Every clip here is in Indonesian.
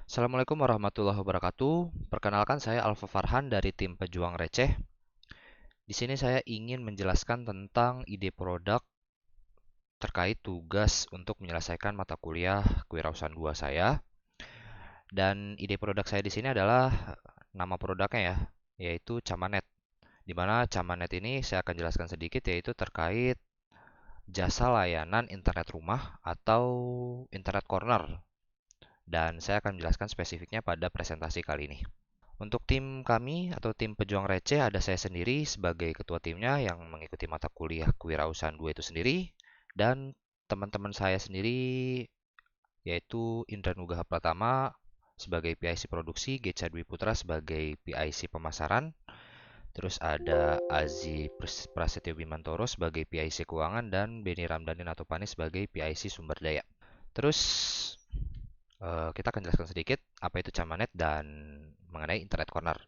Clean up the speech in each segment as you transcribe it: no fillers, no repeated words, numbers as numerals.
Assalamualaikum warahmatullahi wabarakatuh. Perkenalkan saya Alfa Farhan dari tim Pejuang Receh. Di sini saya ingin menjelaskan tentang ide produk terkait tugas untuk menyelesaikan mata kuliah Kewirausahaan 2 saya. Dan ide produk saya di sini adalah nama produknya ya, yaitu Camanet. Di mana Camanet ini saya akan jelaskan sedikit yaitu terkait jasa layanan internet rumah atau internet corner. Dan saya akan menjelaskan spesifiknya pada presentasi kali ini. Untuk tim kami atau tim Pejuang Receh ada saya sendiri sebagai ketua timnya yang mengikuti mata kuliah Kewirausahaan 2 itu sendiri dan teman-teman saya sendiri yaitu Indra Nugraha Pratama sebagai PIC produksi, Gecha Dwi Putra sebagai PIC pemasaran, terus ada Azi Prasetyo Bimantoro sebagai PIC keuangan dan Beni Ramdhani Natopani sebagai PIC sumber daya. Terus kita akan jelaskan sedikit apa itu Camanet dan mengenai Internet Corner.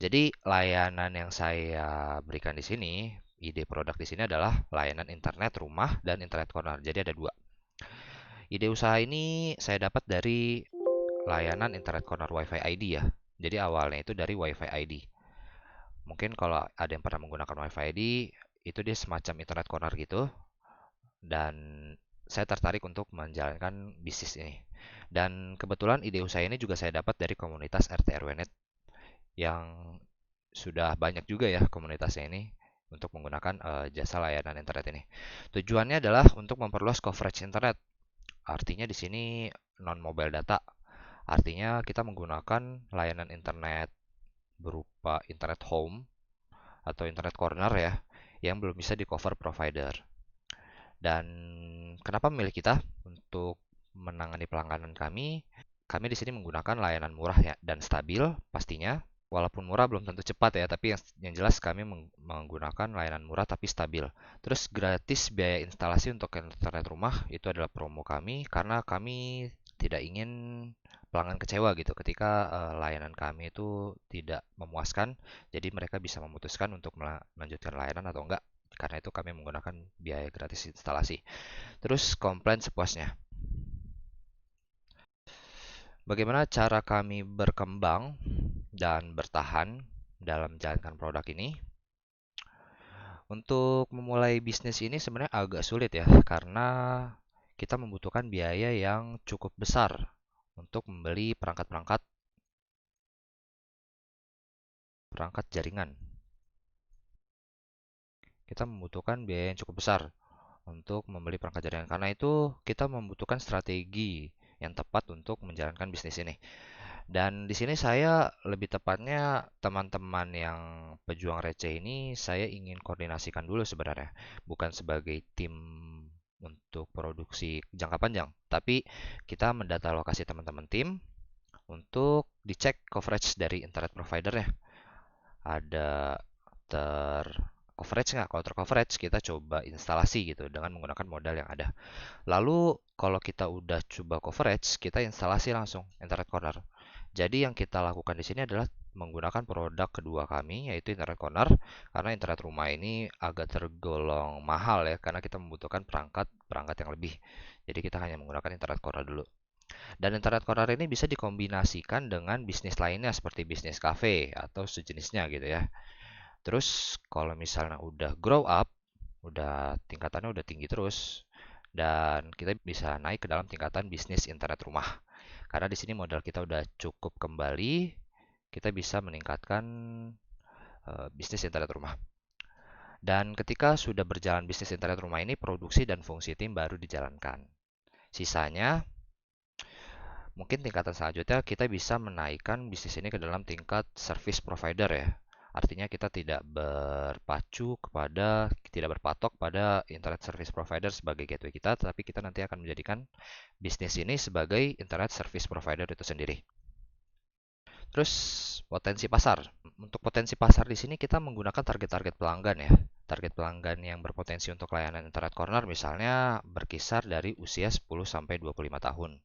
Jadi layanan yang saya berikan di sini, ide produk di sini adalah layanan internet rumah dan Internet Corner. Jadi ada dua. Ide usaha ini saya dapat dari layanan Internet Corner WiFi ID ya. Jadi awalnya itu dari WiFi ID. Mungkin kalau ada yang pernah menggunakan WiFi ID, itu dia semacam Internet Corner gitu. Dan saya tertarik untuk menjalankan bisnis ini. Dan kebetulan ide usaha ini juga saya dapat dari komunitas RT RW Net yang sudah banyak juga ya komunitasnya ini untuk menggunakan jasa layanan internet ini. Tujuannya adalah untuk memperluas coverage internet. Artinya di sini non mobile data. Artinya kita menggunakan layanan internet berupa internet home atau internet corner ya yang belum bisa di cover provider. Dan kenapa memilih kita untuk menangani pelangganan kami? Kami di sini menggunakan layanan murah ya dan stabil pastinya. Walaupun murah belum tentu cepat ya, tapi yang jelas kami menggunakan layanan murah tapi stabil. Terus gratis biaya instalasi untuk internet rumah itu adalah promo kami karena kami tidak ingin pelanggan kecewa gitu ketika layanan kami itu tidak memuaskan. Jadi mereka bisa memutuskan untuk melanjutkan layanan atau enggak. Karena itu kami menggunakan biaya gratis instalasi. Terus komplain sepuasnya. Bagaimana cara kami berkembang dan bertahan dalam menjalankan produk ini? Untuk memulai bisnis ini sebenarnya agak sulit ya, karena kita membutuhkan biaya yang cukup besar untuk membeli perangkat jaringan. Kita membutuhkan biaya yang cukup besar untuk membeli perangkat jaringan. Karena itu kita membutuhkan strategi yang tepat untuk menjalankan bisnis ini. Dan di sini saya lebih tepatnya teman-teman yang pejuang receh ini saya ingin koordinasikan dulu sebenarnya, bukan sebagai tim untuk produksi jangka panjang, tapi kita mendata lokasi teman-teman tim untuk dicek coverage dari internet providernya. Ada ter coverage nggak? Kalau ter coverage kita coba instalasi gitu dengan menggunakan modal yang ada. Lalu kalau kita udah coba coverage, kita instalasi langsung internet corner. Jadi yang kita lakukan di sini adalah menggunakan produk kedua kami yaitu internet corner karena internet rumah ini agak tergolong mahal ya karena kita membutuhkan perangkat yang lebih. Jadi kita hanya menggunakan internet corner dulu. Dan internet corner ini bisa dikombinasikan dengan bisnis lainnya seperti bisnis cafe atau sejenisnya gitu ya. Terus kalau misalnya udah grow up, udah tingkatannya udah tinggi terus dan kita bisa naik ke dalam tingkatan bisnis internet rumah. Karena di sini modal kita udah cukup kembali, kita bisa meningkatkan bisnis internet rumah. Dan ketika sudah berjalan bisnis internet rumah ini, produksi dan fungsi tim baru dijalankan. Sisanya, mungkin tingkatan selanjutnya kita bisa menaikkan bisnis ini ke dalam tingkat service provider ya. Artinya kita tidak berpatok pada internet service provider sebagai gateway kita, tapi kita nanti akan menjadikan bisnis ini sebagai internet service provider itu sendiri. Terus potensi pasar. Untuk potensi pasar di sini kita menggunakan target-target pelanggan ya. Target pelanggan yang berpotensi untuk layanan internet corner misalnya berkisar dari usia 10 sampai 25 tahun.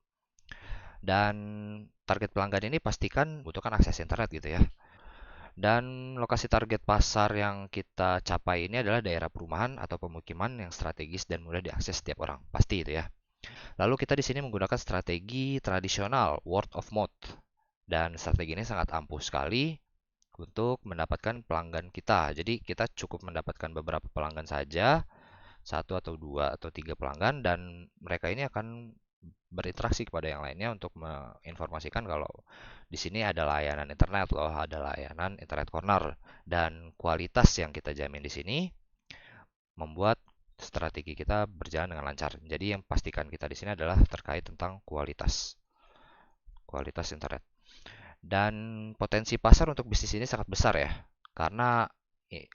Dan target pelanggan ini pastikan butuhkan akses internet gitu ya. Dan lokasi target pasar yang kita capai ini adalah daerah perumahan atau pemukiman yang strategis dan mudah diakses setiap orang. Pasti itu ya. Lalu kita di sini menggunakan strategi tradisional word of mouth dan strategi ini sangat ampuh sekali untuk mendapatkan pelanggan kita. Jadi kita cukup mendapatkan beberapa pelanggan saja, satu atau dua atau tiga pelanggan, dan mereka ini akan berinteraksi kepada yang lainnya untuk menginformasikan kalau di sini ada layanan internet loh, ada layanan internet corner, dan kualitas yang kita jamin di sini membuat strategi kita berjalan dengan lancar. Jadi yang pastikan kita di sini adalah terkait tentang kualitas internet. Dan potensi pasar untuk bisnis ini sangat besar ya, karena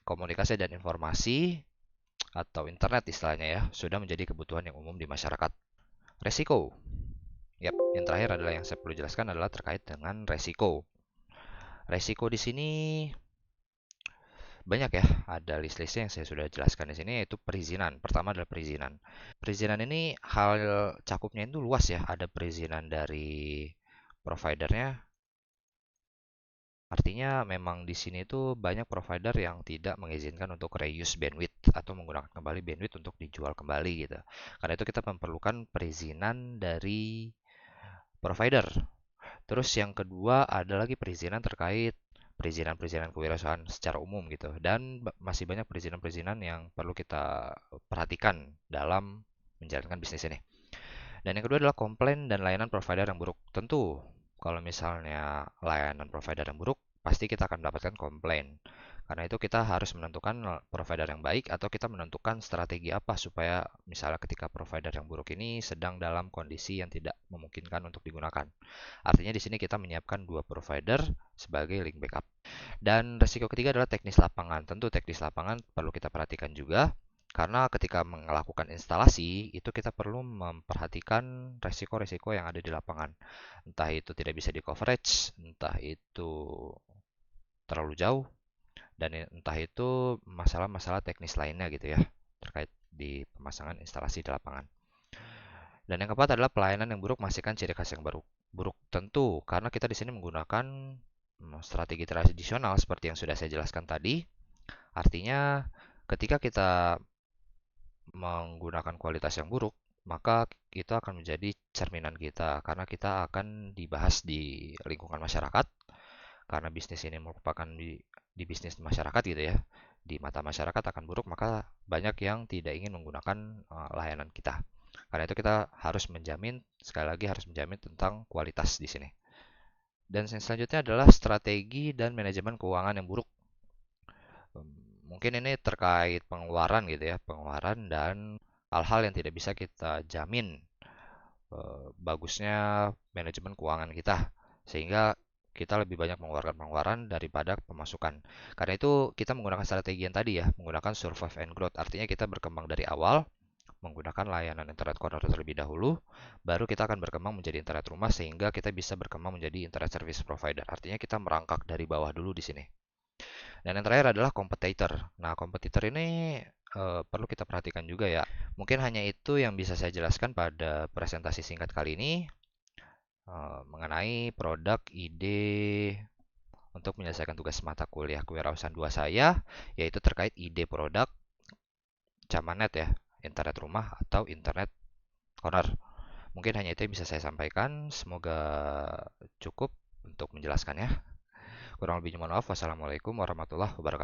komunikasi dan informasi atau internet istilahnya ya, sudah menjadi kebutuhan yang umum di masyarakat. Resiko. Yap, yang terakhir adalah yang saya perlu jelaskan adalah terkait dengan resiko. Resiko di sini banyak ya, ada list-listnya yang saya sudah jelaskan di sini yaitu perizinan. Pertama adalah perizinan. Perizinan ini hal cakupnya itu luas ya, ada perizinan dari providernya. Artinya memang di sini tuh banyak provider yang tidak mengizinkan untuk reuse bandwidth atau menggunakan kembali bandwidth untuk dijual kembali gitu. Karena itu kita memerlukan perizinan dari provider. Terus yang kedua ada lagi perizinan terkait perizinan-perizinan kewirausahaan secara umum gitu. Dan masih banyak perizinan-perizinan yang perlu kita perhatikan dalam menjalankan bisnis ini. Dan yang kedua adalah komplain dan layanan provider yang buruk. Tentu, kalau misalnya layanan provider yang buruk, pasti kita akan mendapatkan komplain. Karena itu kita harus menentukan provider yang baik atau kita menentukan strategi apa supaya misalnya ketika provider yang buruk ini sedang dalam kondisi yang tidak memungkinkan untuk digunakan. Artinya di sini kita menyiapkan dua provider sebagai link backup. Dan resiko ketiga adalah teknis lapangan. Tentu teknis lapangan perlu kita perhatikan juga karena ketika melakukan instalasi itu kita perlu memperhatikan resiko-resiko yang ada di lapangan. Entah itu tidak bisa di coverage, entah itu terlalu jauh, dan entah itu masalah-masalah teknis lainnya gitu ya terkait di pemasangan instalasi di lapangan. Dan yang keempat adalah pelayanan yang buruk masihkan ciri khas yang baru buruk. Tentu karena kita di sini menggunakan strategi tradisional seperti yang sudah saya jelaskan tadi. Artinya ketika kita menggunakan kualitas yang buruk, maka itu akan menjadi cerminan kita karena kita akan dibahas di lingkungan masyarakat karena bisnis ini merupakan di bisnis masyarakat gitu ya. Di mata masyarakat akan buruk, maka banyak yang tidak ingin menggunakan layanan kita. Karena itu kita harus menjamin, sekali lagi harus menjamin tentang kualitas di sini. Dan yang selanjutnya adalah strategi dan manajemen keuangan yang buruk. Mungkin ini terkait pengeluaran gitu ya, pengeluaran dan hal-hal yang tidak bisa kita jamin bagusnya manajemen keuangan kita. Sehingga kita lebih banyak mengeluarkan pengeluaran daripada pemasukan. Karena itu kita menggunakan strategi yang tadi ya, menggunakan survive and growth. Artinya kita berkembang dari awal, menggunakan layanan internet corner terlebih dahulu, baru kita akan berkembang menjadi internet rumah sehingga kita bisa berkembang menjadi internet service provider. Artinya kita merangkak dari bawah dulu di sini. Dan yang terakhir adalah kompetitor. Nah, kompetitor ini perlu kita perhatikan juga ya. Mungkin hanya itu yang bisa saya jelaskan pada presentasi singkat kali ini mengenai produk ide untuk menyelesaikan tugas mata kuliah kewirausahaan 2 saya, yaitu terkait ide produk Camanet ya, internet rumah atau internet corner. Mungkin hanya itu yang bisa saya sampaikan. Semoga cukup untuk menjelaskannya. Kurang lebihnya mohon maaf. Wassalamualaikum warahmatullahi wabarakatuh.